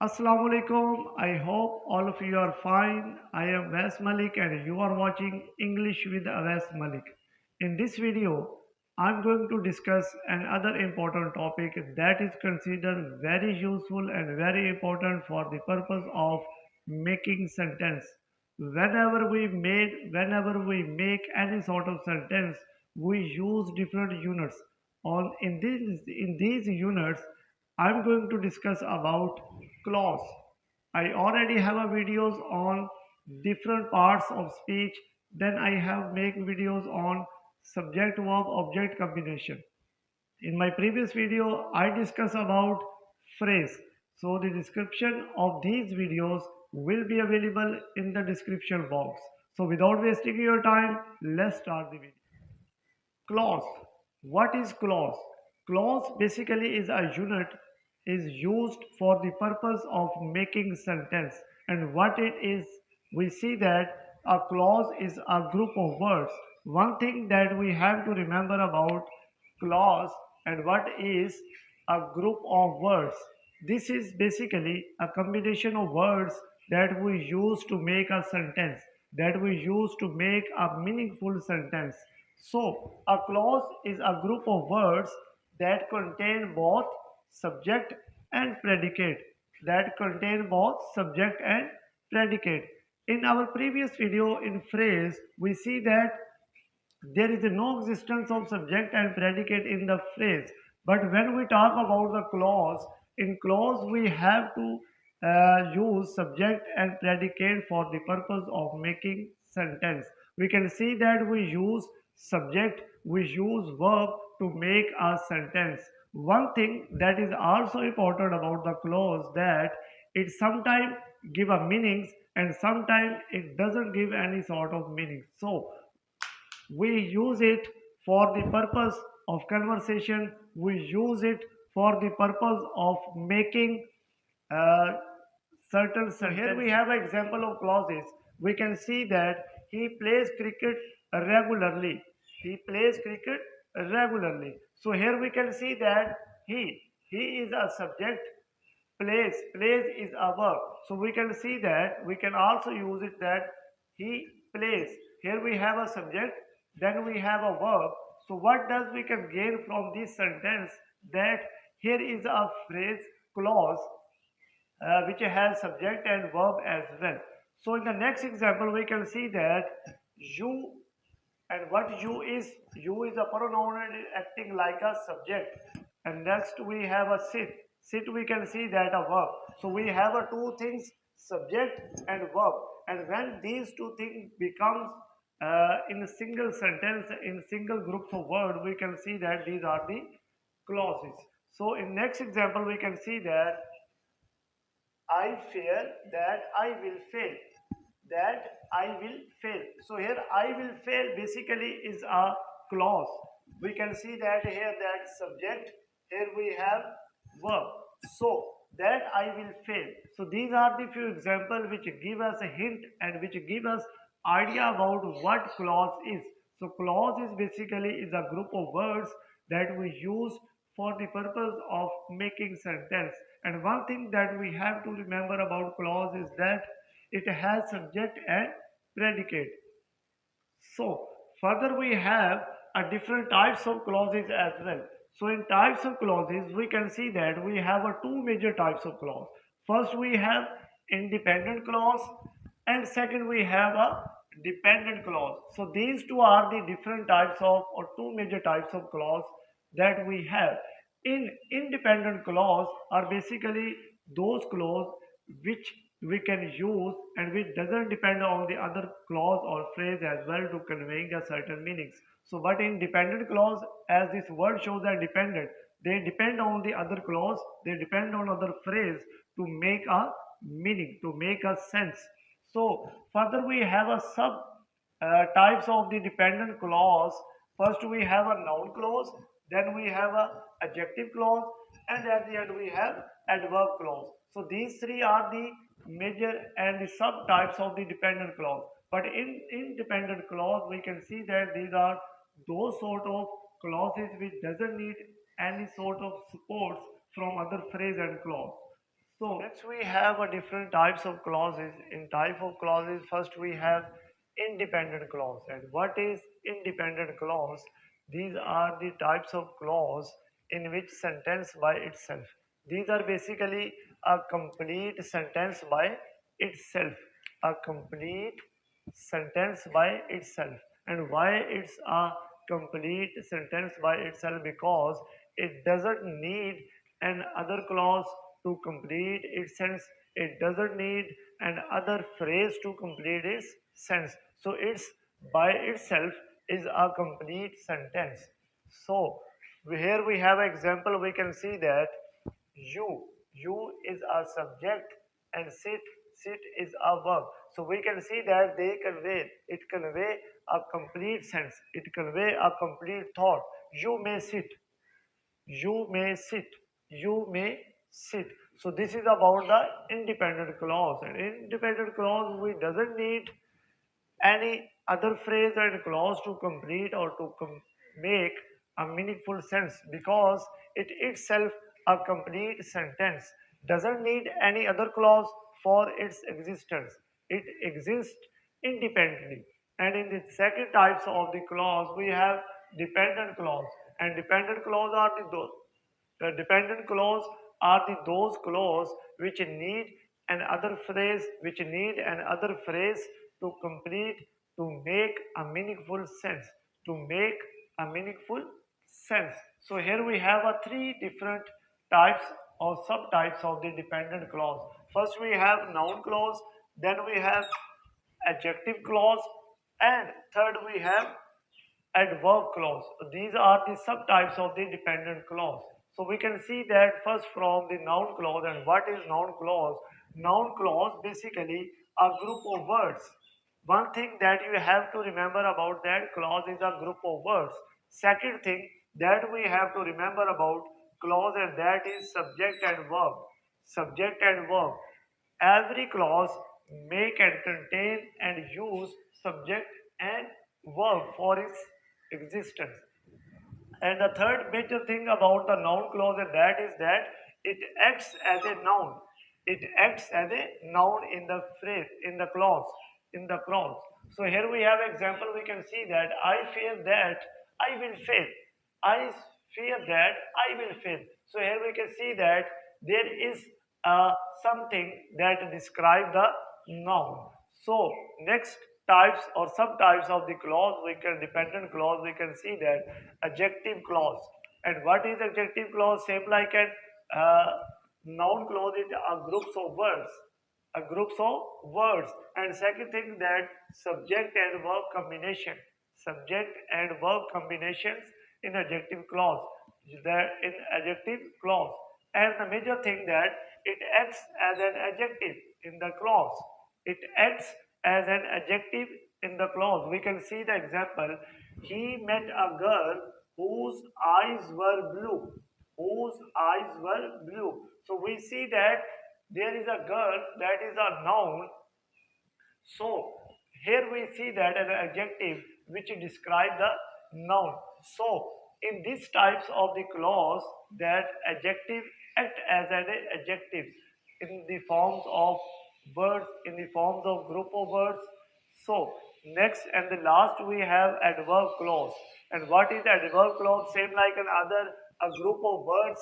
Assalamu alaikum. I hope all of you are fine. I am Malik and you are watching English with Awais Malik. In this video, I'm going to discuss another important topic that is considered very useful and very important for the purpose of making sentence. Whenever we make any sort of sentence, we use different units. In these units, I'm going to discuss about clause. I already have a videos on different parts of speech. Then I have make videos on subject verb object combination. In my previous video, I discussed about phrase. So the description of these videos will be available in the description box. So without wasting your time, let's start the video. Clause. What is clause? Clause basically is a unit is used for the purpose of making sentence. And what it is, we see that a clause is a group of words. One thing that we have to remember about clause and what is a group of words. This is basically a combination of words that we use to make a sentence, that we use to make a meaningful sentence. So, a clause is a group of words that contain both subject and predicate. That contain both subject and predicate. In our previous video in phrase, we see that there is no existence of subject and predicate in the phrase. But when we talk about the clause, in clause we have to use subject and predicate for the purpose of making sentence. We can see that we use subject, we use verb to make a sentence. One thing that is also important about the clause that it sometimes give a meanings and sometimes it doesn't give any sort of meaning. So we use it for the purpose of conversation, we use it for the purpose of making uh, certain so here we have an example of clauses. We can see that he plays cricket regularly. He plays cricket regularly. So here we can see that he is a subject. Plays is a verb. So we can see that we can also use it that he plays. Here we have a subject, then we have a verb. So what does we can gain from this sentence? That here is a phrase clause which has subject and verb as well. So in the next example we can see that you, and what you is a pronoun and acting like a subject. And next we have a sit we can see that a verb. So we have a two things, subject and verb, and when these two things becomes in a single sentence, in single groups of word, we can see that these are the clauses. So in next example we can see that I fear that I will fail. That I will fail. So here I will fail basically is a clause. We can see that here that subject, here we have verb. So that I will fail. So these are the few examples which give us a hint and which give us idea about what clause is. So clause is basically is a group of words that we use for the purpose of making sentence. And one thing that we have to remember about clause is that it has subject and predicate. So further we have a different types of clauses as well. So in types of clauses we can see that we have a two major types of clause. First we have independent clause and second we have a dependent clause. So these two are the different types of or two major types of clause that we have. In independent clause are basically those clause which we can use and which doesn't depend on the other clause or phrase as well to conveying a certain meanings. So but in dependent clause, as this word shows that dependent, they depend on the other clause, they depend on other phrase to make a meaning, to make a sense. So further we have a sub types of the dependent clause. First we have a noun clause, then we have a adjective clause, and at the end we have adverb clause. So these three are the major and the subtypes of the dependent clause. But in independent clause we can see that these are those sort of clauses which doesn't need any sort of supports from other phrase and clause. So next we have a different types of clauses. In type of clauses, first we have independent clause. And what is independent clause? These are the types of clause in which sentence by itself. These are basically a complete sentence by itself. A complete sentence by itself. And why it's a complete sentence by itself? Because it doesn't need an other clause to complete its sense. It doesn't need an other phrase to complete its sense. So it's by itself is a complete sentence. So here we have example. We can see that you is a subject and sit is a verb. So we can see that it convey a complete sense. It convey a complete thought. You may sit, you may sit, you may sit. So this is about the independent clause. And independent clause we doesn't need any other phrase and clause to complete or to make a meaningful sense, because it itself a complete sentence doesn't need any other clause for its existence. It exists independently. And in the second types of the clause we have dependent clause. And dependent clause are the dependent clause are those clause which need an other phrase, to complete, to make a meaningful sense, to make a meaningful sense. So here we have a three different types or subtypes of the dependent clause. First we have noun clause, then we have adjective clause, and third we have adverb clause. These are the subtypes of the dependent clause. So we can see that first from the noun clause. And what is noun clause? Noun clause basically a group of words. One thing that you have to remember about that clause is a group of words. Second thing that we have to remember about clause, and that is subject and verb. Subject and verb. Every clause make and contain and use subject and verb for its existence. And the third major thing about the noun clause, and that is that it acts as a noun. It acts as a noun in the phrase, in the clause. So here we have example. We can see that I fear that I will fail. I fear that I will fail. So here we can see that there is something that describe the noun. So next types or subtypes of the clause, we can dependent clause, we can see that adjective clause. And what is adjective clause? Same like an noun clause, it are groups of words, and second thing that subject and verb combination, subject and verb combinations in adjective clause, that in adjective clause. And the major thing that it acts as an adjective in the clause. It acts as an adjective in the clause. We can see the example. He met a girl whose eyes were blue. Whose eyes were blue. So we see that there is a girl, that is a noun. So here we see that an adjective which describe the noun. So in these types of the clause, that adjective act as an adjective in the forms of words, in the forms of group of words. So next and the last we have adverb clause. And what is adverb clause? Same like another a group of words.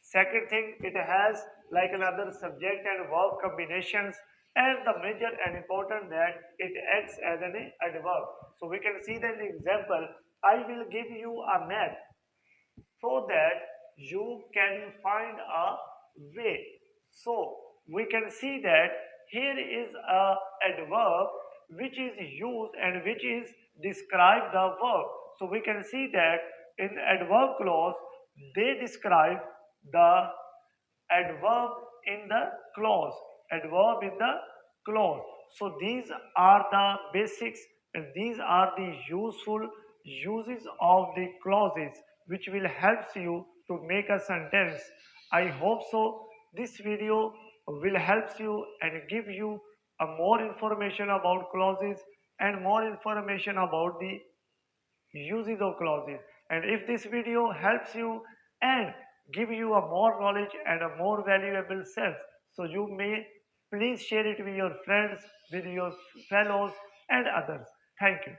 Second thing, it has like another subject and verb combinations, and the major and important that it acts as an adverb. So we can see that the example, I will give you a map so that you can find a way. So we can see that here is a adverb which is used and which is describe the verb. So we can see that in adverb clause they describe the adverb in the clause, adverb in the clause. So these are the basics, and these are the useful uses of the clauses which will help you to make a sentence. I hope so this video will help you and give you a more information about clauses and more information about the uses of clauses. And if this video helps you and give you a more knowledge and a more valuable sense. So you may please share it with your friends, with your fellows and others. Thank you.